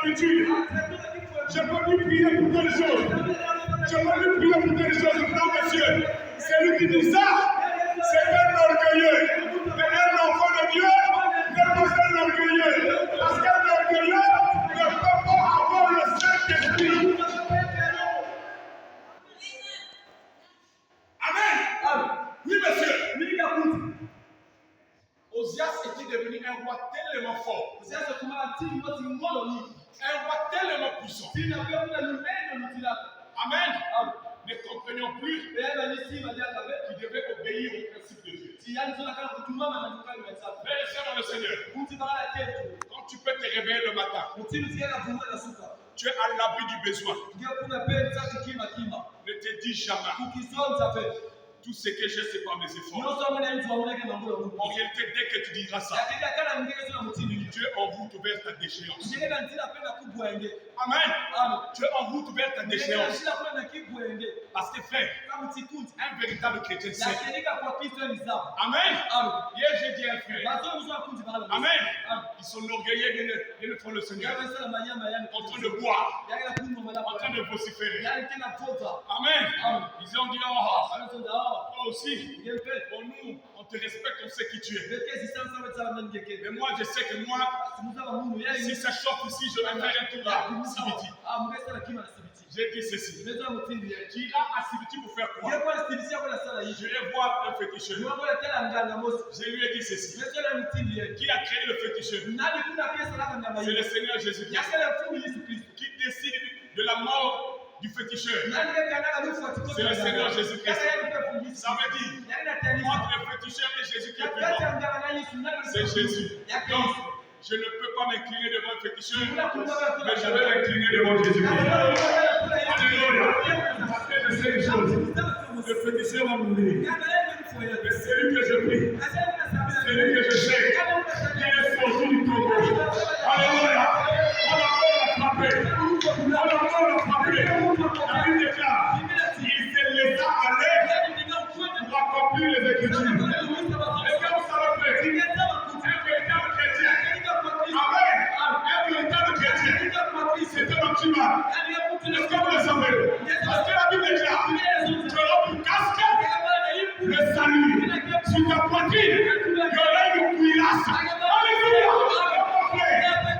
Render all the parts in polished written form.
l'habitude. Je peux lui prier pour telle chose. Je peux lui prier pour telle chose. Non, monsieur, c'est lui qui dit ça. C'est un orgueilleux. Mais un enfant de Dieu n'est pas un orgueilleux. Parce qu'un orgueilleux ne peut pas avoir le Saint-Esprit. Amen. Oui, monsieur. Osias était devenu un roi tellement fort. Un roi tellement puissant. Amen. Ne comprenions plus qu'il devait obéir au principe de Dieu. Frères et sœurs dans le Seigneur, quand tu peux te réveiller le matin, tu es à l'abri du besoin. Ne te dis jamais tout ce que j'ai, c'est par mes efforts. En réalité, dès que tu diras ça, tu es en route vers ta déchéance. Amen. Tu es en route vers ta déchéance. Parce que frère, un véritable chrétien sait. Amen. Hier, j'ai dit à un frère. Amen. Ils sont orgueilleux de le prendre le Seigneur. En train de boire. En train de vociférer. Amen. Ils ont dit, toi aussi, pour nous, on te respecte, on sait qui tu es. Mais moi, je sais que moi, si ça chauffe ici, je vais faire un tour à Sibiti. J'ai dit ceci. Tu iras à Sibiti pour faire quoi? Je vais voir un féticheur. Je lui ai dit ceci. Qui a créé le féticheur? C'est le Seigneur Jésus-Christ. Qui décide de la mort du féticheur. C'est le Seigneur Jésus-Christ. Ça veut dire, entre le féticheur et Jésus qui est plus grand, c'est Jésus. Donc, je ne peux pas m'incliner devant le féticheur, mais je vais m'incliner devant Jésus-Christ. Alléluia. Parce que je sais une chose. Le féticheur va mourir. Mais c'est lui que je prie. C'est lui que je sais. Il est sorti du Congo. Alléluia. On a frappé. On a frappé. La Bible déclare, il se laissa aller pour accomplir les Écritures. Est-ce que vous savez faire? Un véritable chrétien. Amen. Un véritable chrétien. C'est un optimal. Est-ce que vous le savez? Parce que la Bible déclare, tu auras pour casque le salut. Sur ta poitrine, il y aura une cuirasse. Alléluia.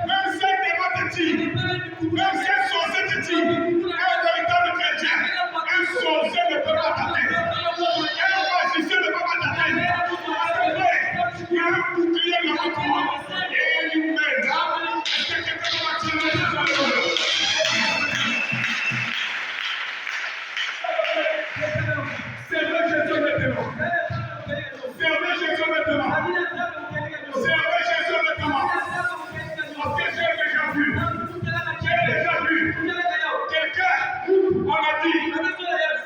Même si elle n'est pas de dire, même si elle sortait de dire, un véritable chrétien, un sorcier ne peut pas t'atteindre. Un magicien ne peut pas t'atteindre. Il y a un bouclier dans votre main. Et il m'aide. Est-ce que quelqu'un peut m'attirer dans le monde? Servez Jésus maintenant. Servez Jésus maintenant. Servez Jésus maintenant. Parce que j'ai déjà vu. Quelqu'un, on a dit,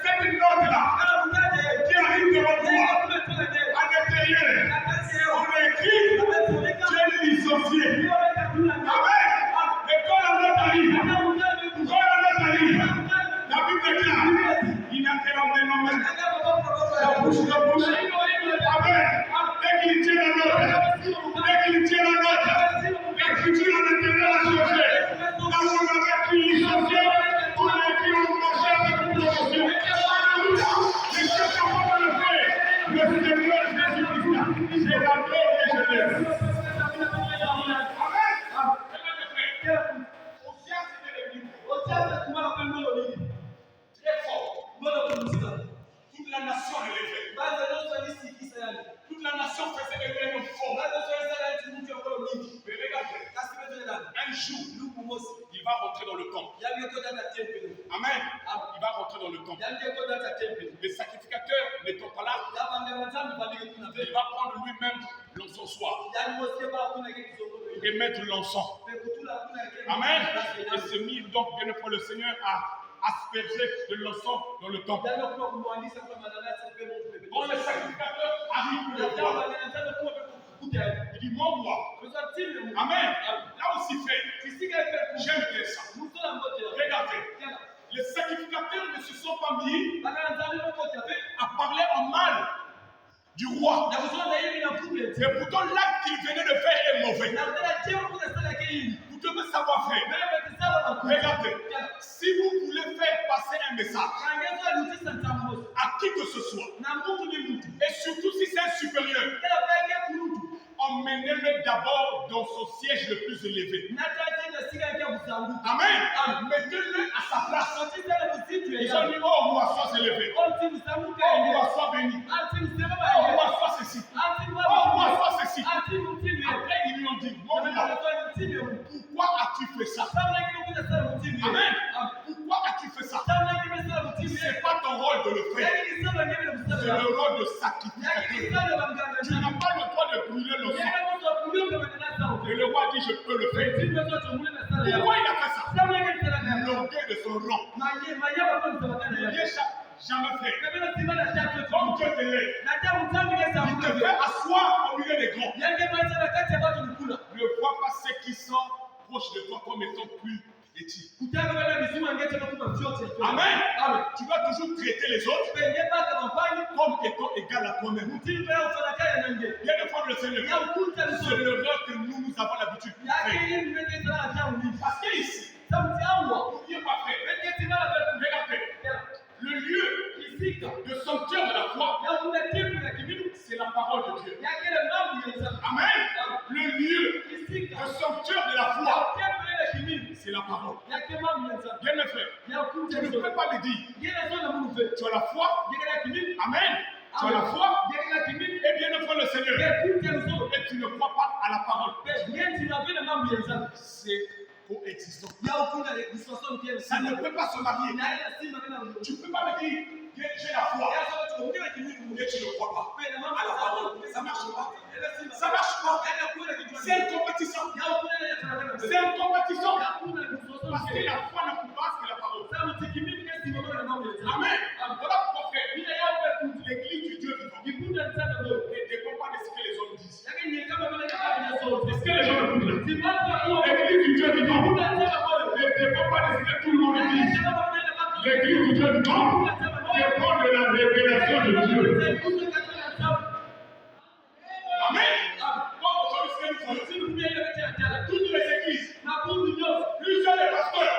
cette note-là, qui arrive devant toi, à l'intérieur, on a écrit, tu es licencié. Amen. Et quand la note arrive, la Bible déclare, il n'a qu'à l'emmener même. La bouche. Amen. Dès qu'il tient la note, l'écriture à l'intérieur a changé. Là où on avait écrit licencié, on a écrit on marchait avec une promotion. Alléluia. Les choses sont pas le fait. Le Seigneur Jésus-Christ, c'est la gloire et je l'aime. Amen. Osias était devenu très fort. Toute la nation l'élevait. Toute la nation faisait des réunions fortes. Mais regardez, un jour, il va rentrer dans le temple. Amen. Il va rentrer dans le temple. Les sacrificateurs n'étant pas là, il va prendre lui-même l'encensoir et mettre l'encens. Amen. Et se mit donc bien pour le Seigneur à asperger de l'encens dans le temple. Quand les sacrificateurs arrivent pour le voir, il dit mon roi. Amen. Là aussi fait. J'aime bien ça. Regardez. Les sacrificateurs ne se sont pas mis à parler en mal du roi. Et pourtant l'acte qu'il venait de faire est mauvais. Vous devez savoir faire. Regardez, si vous voulez faire passer un message à qui que ce soit, et surtout si c'est un supérieur, emmenez-le d'abord dans son siège le plus élevé. Amen. Mettez-le à sa place. Ils ont dit, oh, roi, sois élevé. Oh, roi, sois béni. Oh, roi, sois ceci. Oh, roi, sois ceci. Après, ils lui ont dit, mon roi, pourquoi as-tu fait ça? Amen. Pourquoi as-tu fait ça? Ce n'est pas ton rôle de le faire. C'est le rôle de sacrificateur. Tu n'as pas le droit de brûler le sang. Et le roi dit, je peux le faire. Pourquoi il a fait ça? L'orgueil de son rang. Il n'a jamais fait. Comme Dieu te lève, il te fait asseoir au milieu des grands. Ne vois pas ceux qui sont proches de toi comme étant plus petits. Amen. Tu dois toujours traiter les autres comme étant égal à toi-même. Viens défendre le Seigneur. C'est l'erreur que nous avons l'habitude de faire. Parce qu'ici, n'oubliez pas frère. Regardez. Le lieu de sanctuaire de la foi, c'est la parole de Dieu. Amen. Le lieu de sanctuaire de la foi, c'est la parole. Bien mes frères, tu ne peux pas me dire, tu as la foi, amen, tu as la foi, et bien devant le Seigneur, et tu ne crois pas à la parole. C'est coexistant. Ça ne peut pas se marier. Tu ne peux pas me dire que j'ai la foi et tu ne crois pas à la parole. Ça ne marche pas. Ça ne marche pas. C'est une compétition. C'est une compétition. Parce que la foi ne peut pas que la parole. Amen. Voilà pourquoi frère, l'église du Dieu vivant ne dépend pas de ce que les hommes disent. Est-ce que les gens écoutent? L'église du Dieu vivant ne dépend pas de ce que tout le monde dit. L'église du Dieu vivant dépend de la révélation de Dieu. Amen. Toutes les églises, plusieurs des pasteurs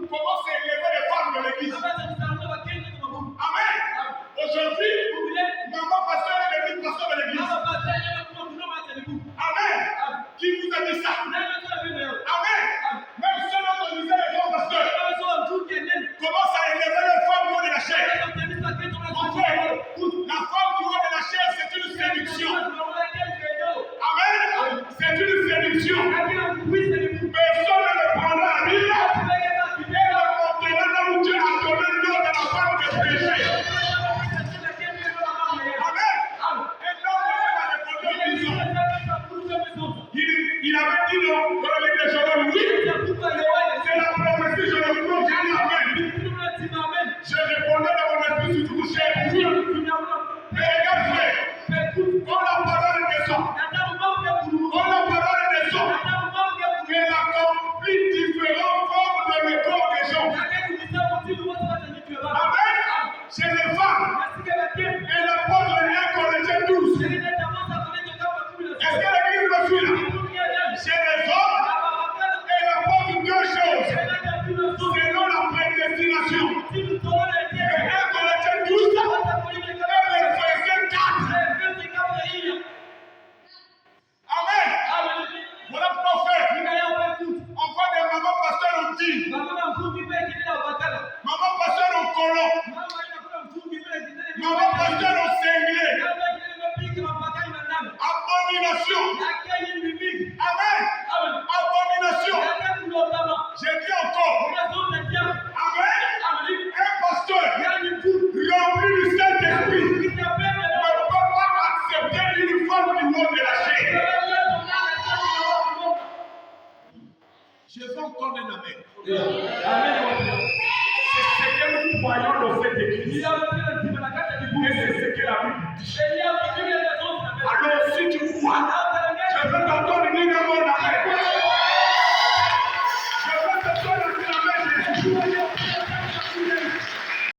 commencent à élever les femmes de l'église. Amen. Aujourd'hui, maman pasteur est devenue pasteur de l'église. Amen. Qui vous a dit ça? Amen. Même ceux dont on disait les grands pasteurs commencent à élever les femmes du haut de la chair. En fait, la femme du haut de la chair, c'est une séduction. Amen. C'est une séduction. Personne ne le prendra à dire. Et le montrera là où Dieu a donné le nom de la femme de péché. Amen. Et l'homme a répondu en disant, il avait dit non, dans le livre de Joël, oui. C'est la prophétie, je le crois, j'ai dit amen. Je répondais dans mon esprit, si tu touchais, oui. Mais regarde frère, quand la parole descend, elle accomplit différentes formes dans le corps des gens. Amen. Chez les femmes, elle apporte un Corinthiens 12. Est-ce que l'église me suit là? Chez les hommes, elle apporte deux choses. Selon la prédestination. Et 1 Corinthiens 12, et le verset 4. Amen. Voilà pourquoi frère, on voit des mamans pasteurs au dit. Maman pasteur au colon. Maman pasteur au cinglé. Abomination. Amen. Abomination. J'ai dit encore. Amen. Un pasteur rempli du Saint-Esprit ne peut pas accepter une femme du monde de la chair. Je veux encore un amen. Amen. C'est ce que nous voyons dans cette église. Et c'est ce que la Bible dit. Alors si tu crois, je veux t'entendre dire un